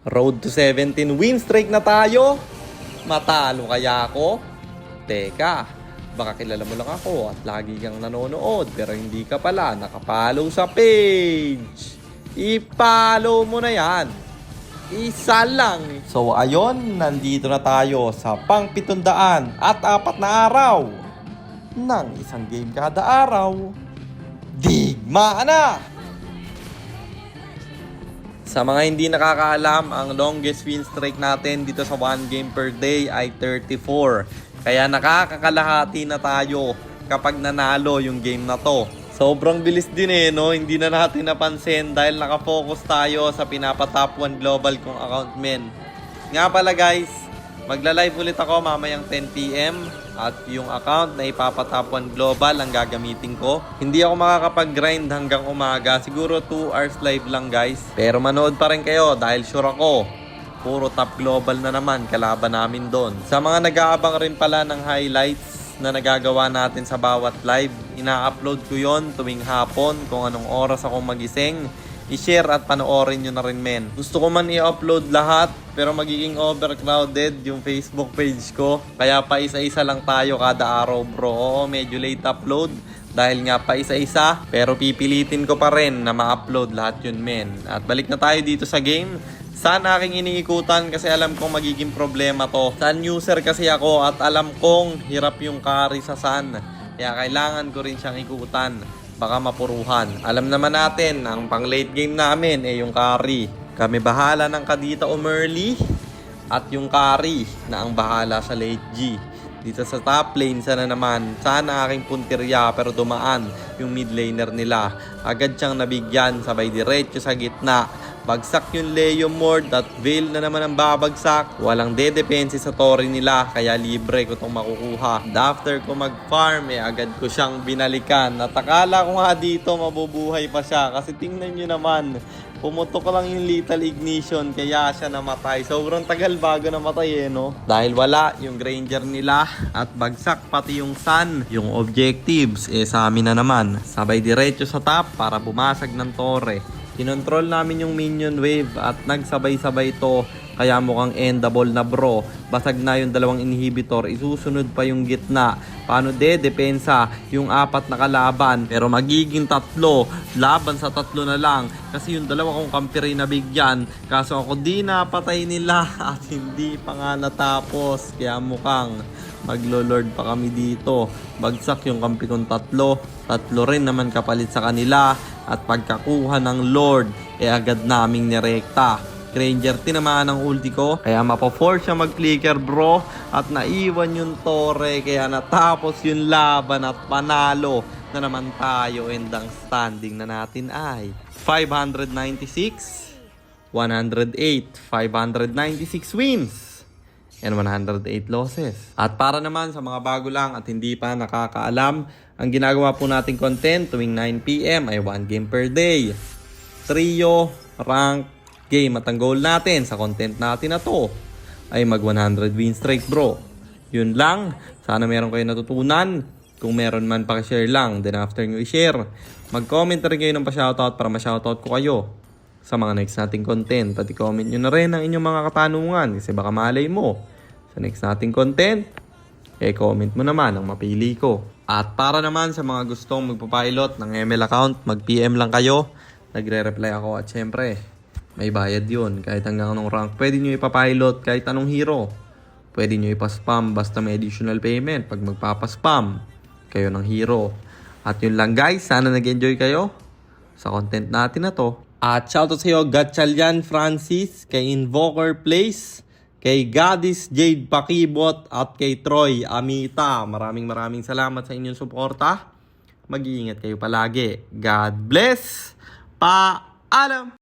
Road to 17 win streak na tayo. Matalo kaya ako? Teka, baka kilala mo lang ako at lagi kang nanonood pero hindi ka pala nakapollow sa page. I-follow mo na yan. Isa lang. So ayon, nandito na tayo sa pang 700 at 4 na araw ng isang game kada araw. Digmaan na! Sa mga hindi nakakaalam, ang longest win streak natin dito sa 1 game per day ay 34. Kaya nakakakalahati na tayo kapag nanalo yung game na to. Sobrang bilis din no? Hindi na natin napansin dahil nakafocus tayo sa pinapa-top 1 global kong account men. Nga pala guys, magla-live ulit ako mamayang 10 PM at yung account na ipapa-top 1 global ang gagamitin ko. Hindi ako makakapag-grind hanggang umaga. Siguro 2 hours live lang guys. Pero manood pa rin kayo dahil sure ako, puro top global na naman kalaban namin doon. Sa mga nag-aabang rin pala ng highlights na nagagawa natin sa bawat live, ina-upload ko yon tuwing hapon kung anong oras ako magising. I-share at panoorin nyo na rin men. Gusto ko man i-upload lahat pero magiging overcrowded yung Facebook page ko. Kaya pa isa-isa lang tayo kada araw bro. Oo, medyo late upload dahil nga pa isa-isa pero pipilitin ko pa rin na ma-upload lahat yun men. At balik na tayo dito sa game. Saan aking iniikutan kasi alam kong magiging problema to. Sun user kasi ako at alam kong hirap yung carry sa Sun. Kaya kailangan ko rin siyang ikutan. Baka mapuruhan. Alam naman natin, ang pang late game namin yung carry. Kami bahala ng Kadita o Merly at yung carry na ang bahala sa late G. Dito sa top lane, sana naman, sana aking puntirya pero dumaan yung mid laner nila. Agad siyang nabigyan, sabay diretso sa gitna. Bagsak yung Leo Mord at Veil na naman ang babagsak. Walang dedepensi sa Tori nila kaya libre ko itong makukuha. After ko mag-farm agad ko siyang binalikan. At akala ko nga dito mabubuhay pa siya kasi tingnan nyo naman. Pumutok lang yung lethal ignition kaya siya namatay. Sobrang tagal bago namatay no? Dahil wala yung Granger nila at bagsak pati yung Sun. Yung objectives sa amin na naman. Sabay diretso sa top para bumasag ng Torre. Kinontrol namin yung minion wave at nagsabay-sabay to kaya mukhang endable na bro. Basag na yung dalawang inhibitor, isusunod pa yung gitna. Paano depensa yung 4 na kalaban pero magiging 3 laban sa 3 na lang kasi yung dalawa kong kampi rin nabigyan kaso ako di napatay nila at hindi pa nga natapos kaya mukhang maglo-lord pa kami dito. Bagsak yung kampi kong 3 rin naman kapalit sa kanila at pagkakuha ng lord agad naming nirekta. Granger tinamaan ang ulti ko kaya mapo-force siya mag-flicker bro at naiwan yung Torre kaya natapos yung laban at panalo na naman tayo and ang standing na natin ay 596 108 596 wins and 108 losses. At para naman sa mga bago lang at hindi pa nakakaalam, ang ginagawa po nating content tuwing 9 PM ay 1 game per day. Trio, rank, game at ang goal natin sa content natin na to ay mag 100 win streak bro. Yun lang. Sana meron kayo natutunan. Kung meron man pa-share lang. Then after nyo i-share, mag-comment na rin kayo ng pa-shoutout para ma-shoutout ko kayo sa mga next nating content. At i-comment nyo na rin ang inyong mga katanungan kasi baka malay mo sa next nating content comment mo naman ang mapili ko. At para naman sa mga gustong magpapilot ng ML account, mag-PM lang kayo. Nagre-reply ako at syempre may bayad yun. Kahit hanggang anong rank, pwede nyo ipapilot kahit anong hero. Pwede nyo ipaspam basta may additional payment pag magpapaspam kayo ng hero. At yun lang guys, sana nag-enjoy kayo sa content natin na to. At shoutout sa iyo, Gatchalian Francis, kay Invoker Place, kay Gadis Jade Pakibot, at kay Troy Amita. Maraming salamat sa inyong suporta. Mag-iingat kayo palagi. God bless. Paalam!